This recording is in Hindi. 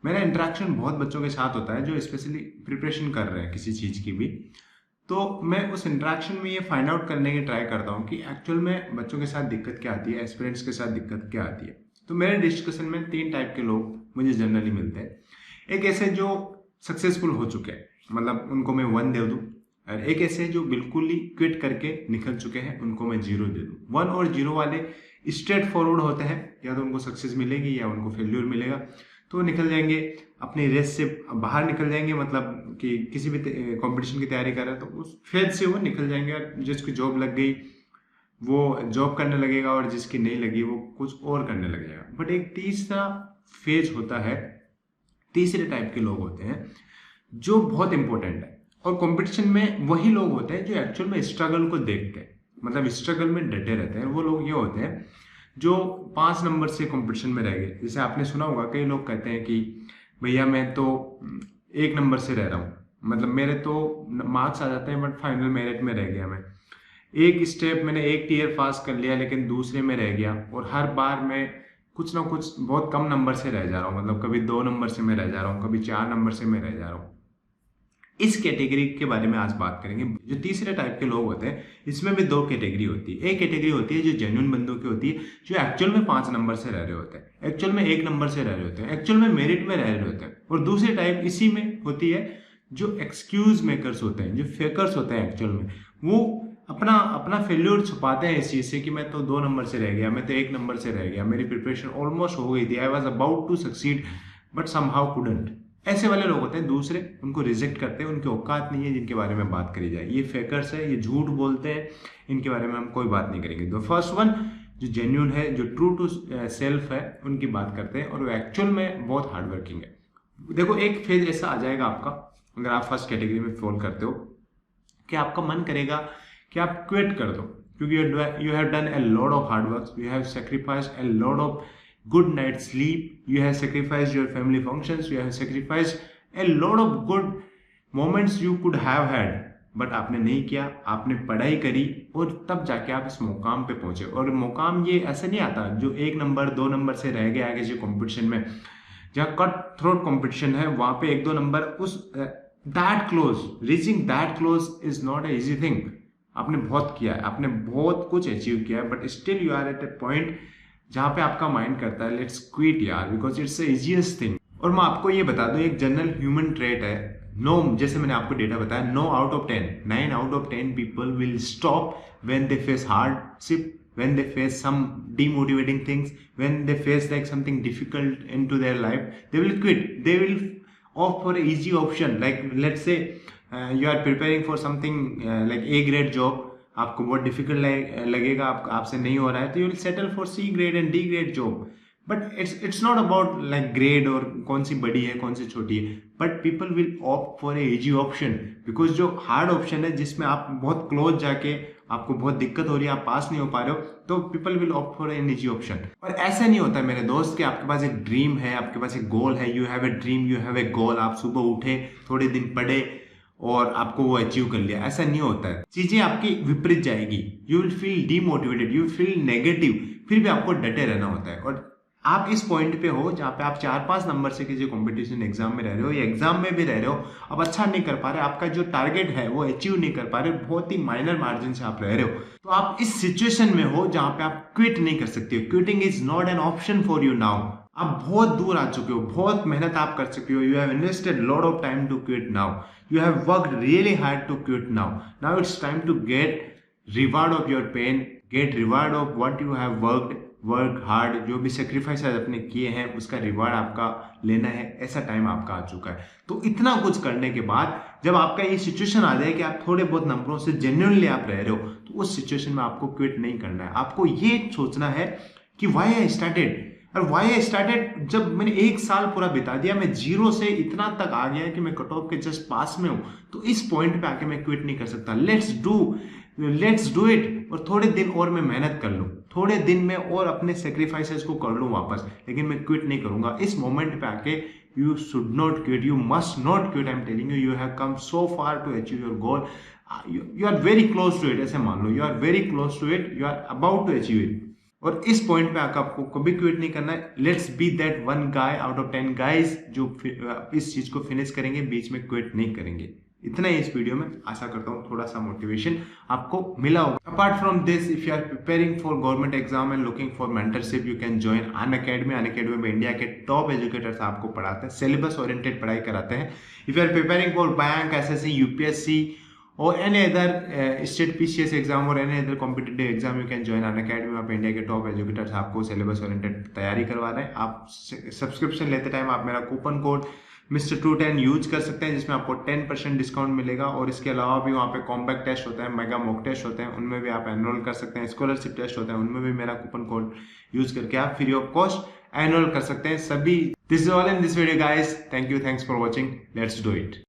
मेरा इंटरेक्शन बहुत बच्चों के साथ होता है जो स्पेशली प्रिपरेशन कर रहे हैं किसी चीज़ की भी। तो मैं उस इंटरेक्शन में ये फाइंड आउट करने की ट्राई करता हूँ कि एक्चुअल में बच्चों के साथ दिक्कत क्या आती है, एस्पिरेंट्स के साथ दिक्कत क्या आती है। तो मेरे डिस्कशन में 3 टाइप के लोग मुझे जनरली मिलते हैं। एक ऐसे जो सक्सेसफुल हो चुके हैं, मतलब उनको मैं 1 दे दूँ, और एक ऐसे जो बिल्कुल ही क्विट करके निकल चुके हैं, उनको मैं 0 दे दूँ। 1 और 0 वाले स्ट्रेट फॉरवर्ड होते हैं, या तो उनको सक्सेस मिलेगी या उनको फेल्यूर मिलेगा, तो निकल जाएंगे अपनी रेस से बाहर निकल जाएंगे। मतलब कि किसी भी कंपटीशन की तैयारी कर रहे हैं तो उस फेज से वो निकल जाएंगे, और जिसकी जॉब लग गई वो जॉब करने लगेगा, और जिसकी नहीं लगी वो कुछ और करने लग जाएगा। बट एक तीसरा फेज होता है, तीसरे टाइप के लोग होते हैं जो बहुत इंपॉर्टेंट है, और कंपटीशन में वही लोग होते हैं जो एक्चुअल में स्ट्रगल को देखते हैं, मतलब स्ट्रगल में डटे रहते हैं। वो लोग ये होते हैं जो 5 नंबर से कंपटीशन में रह गए। जैसे आपने सुना होगा, कई लोग कहते हैं कि भैया मैं तो 1 नंबर से रह रहा हूँ, मतलब मेरे तो मार्क्स आ जाते हैं बट फाइनल मेरिट में रह गया। मैं एक स्टेप, मैंने एक टीयर पास कर लिया लेकिन दूसरे में रह गया, और हर बार मैं कुछ ना कुछ बहुत कम नंबर से रह जा रहा हूँ। मतलब कभी 2 नंबर से मैं रह जा रहा हूँ, कभी 4 नंबर से मैं रह जा रहा हूँ। इस कैटेगरी के बारे में आज बात करेंगे। जो तीसरे टाइप के लोग होते हैं, इसमें भी 2 कैटेगरी होती है। एक कैटेगरी होती है जो जेन्युइन बंदों की होती है, जो एक्चुअल में 5 नंबर से रह रहे होते हैं, एक्चुअल में 1 नंबर से रह रहे होते हैं, एक्चुअल में मेरिट में रह रहे होते हैं। और दूसरी टाइप इसी में होती है जो एक्सक्यूज मेकर्स होते हैं, जो फेकर्स होते हैं। एक्चुअल में वो अपना अपना फेल्योर छुपाते हैं इस चीज से कि मैं तो 2 नंबर से रह गया, मैं तो 1 नंबर से रह गया, मेरी प्रिपरेशन ऑलमोस्ट हो गई थी, I was about to succeed but somehow couldn't. ऐसे वाले लोग होते हैं दूसरे, उनको रिजेक्ट करते हैं, उनकी औकात नहीं है जिनके बारे में बात करी जाए। ये फेकर्स है, ये झूठ बोलते हैं, इनके बारे में हम कोई बात नहीं करेंगे। तो फर्स्ट वन जो जेन्यून है, जो ट्रू टू सेल्फ है, उनकी बात करते हैं, और वो एक्चुअल में बहुत हार्ड वर्किंग है। देखो एक फेज ऐसा आ जाएगा आपका, अगर आप फर्स्ट कैटेगरी में फॉल करते हो, कि आपका मन करेगा कि आप क्विट कर दो, क्योंकि you have done a lot of hard work, you have sacrificed a lot of good night sleep, you have sacrificed your family functions, you have sacrificed a lot of good moments you could have had, but आपने नहीं किया। आपने पढ़ाई करी और तब जाके आप इस मुकाम पे पहुंचे। और मुकाम ये ऐसे नहीं आता जो 1 नंबर 2 नंबर से रह गया आगे जो कंपटीशन में, जहाँ कट थ्रोट कंपटीशन है, वहां पे 1-2 नंबर उस that close, reaching that close is not a easy thing. आपने बहुत किया है, आपने बहुत कुछ अचीव किया है, but still you are at a point जहां पे आपका माइंड करता है लेट्स क्विट यार, because it's the easiest thing. और मैं आपको ये बता दूं, एक जनरल ह्यूमन ट्रेट है, नो, जैसे मैंने आपको डेटा बताया, 9 out of 10, 9 out of 10 people will stop when they face hardship, when they face some demotivating things, when they face like something difficult into their life, they will quit. They will opt for an easy option. Like let's say you are preparing for something like A grade job, आपको बहुत डिफिकल्ट लगेगा, आपसे नहीं हो रहा है, तो you will settle for C grade and D grade job. But it's not about like grade और कौन सी बड़ी है कौन सी छोटी है, but people will opt for a easy option, because जो हार्ड ऑप्शन है जिसमें आप बहुत क्लोज जाके आपको बहुत दिक्कत हो रही है, आप पास नहीं हो पा रहे हो, तो people will opt for an easy option. और ऐसा नहीं होता मेरे दोस्त कि आपके पास एक ड्रीम है, आपके पास एक गोल है, you have a dream, you have a goal, आप सुबह उठे, थोड़े दिन पढ़े और आपको वो अचीव कर लिया। ऐसा नहीं होता है, चीजें आपकी विपरीत जाएगी, you will feel demotivated, you feel negative, फिर भी आपको डटे रहना होता है। और आप इस पॉइंट पे हो जहां पे आप 4-5 नंबर से किसी कंपटीशन एग्जाम में रह रहे हो, या एग्जाम में भी रह रहे हो, अब अच्छा नहीं कर पा रहे, आपका जो टारगेट है वो अचीव नहीं कर पा रहे, बहुत ही माइनर मार्जिन से आप रह रहे हो, तो आप इस सिचुएशन में हो जहां पे आप क्विट नहीं कर सकते हो। Quitting is not an option for you now. आप बहुत दूर आ चुके हो, बहुत मेहनत आप कर चुके हो, you have invested lot of time to quit now, you have worked really hard to quit now it's time to get reward of your pain, get reward of what you have work hard, जो भी सेक्रीफाइस अपने किए हैं उसका रिवार्ड आपका लेना है, ऐसा टाइम आपका आ चुका है। तो इतना कुछ करने के बाद जब आपका ये सिचुएशन आ जाए कि आप थोड़े बहुत नंबरों से जेन्युइनली आप रह रहे हो, तो उस सिचुएशन में आपको क्विट नहीं करना है। आपको ये सोचना है कि व्हाई आई स्टार्टेड, और वाई आई स्टार्टेड, जब मैंने 1 साल पूरा बिता दिया, मैं 0 से इतना तक आ गया कि मैं कट ऑफ के जस्ट पास में हूं, तो इस पॉइंट पे आके मैं क्विट नहीं कर सकता। लेट्स डू इट, और थोड़े दिन और मैं मेहनत कर लूं, थोड़े दिन में और अपने सेक्रीफाइसेस को कर लूं वापस, लेकिन मैं क्विट नहीं करूंगा। इस मोमेंट पे आके you should not quit, you must not quit, I am telling you, you have come so far to achieve your goal, you are very close to it, ऐसे मान लो, you are very close to it, you are about to achieve it. और इस पॉइंट पे आकर आपको कभी क्विट नहीं करना है। Let's be that one guy out of 10 guys जो इस चीज को फिनिश करेंगे, बीच में क्विट नहीं करेंगे। इतना ही इस वीडियो में, आशा करता हूँ थोड़ा सा मोटिवेशन आपको मिला होगा। Apart from this, if you are preparing for government exam and looking for mentorship, you can join Unacademy. Unacademy में इंडिया के टॉप एजुकेटर्स आपको पढ़ाते हैं, सिलेबस ओरिएंटेड पढ़ाई कराते हैं। If you are preparing for bank, SSC, UPSC or any other state PCS exam or any other competitive exam, you can join Unacademy. आप इंडिया के टॉप एजुकेटर्स आपको सिलेबस ओरिएंटेड तैयारी करवा रहे हैं। आप सब्सक्रिप्शन लेते टाइम आप मेरा कूपन कोड Mr. 210 यूज कर सकते हैं, जिसमें आपको 10% डिस्काउंट मिलेगा। और इसके अलावा भी वहाँ पे कॉम्पैक्ट टेस्ट होते हैं, मेगा मॉक टेस्ट होते हैं, उनमें भी आप एनरोल कर सकते हैं। स्कॉलरशिप टेस्ट होते हैं, उनमें भी मेरा कूपन कोड यूज करके आप फ्री ऑफ कॉस्ट एनरोल कर सकते हैं। सभी this is all in this video guys. Thank you, thanks for watching, let's do it.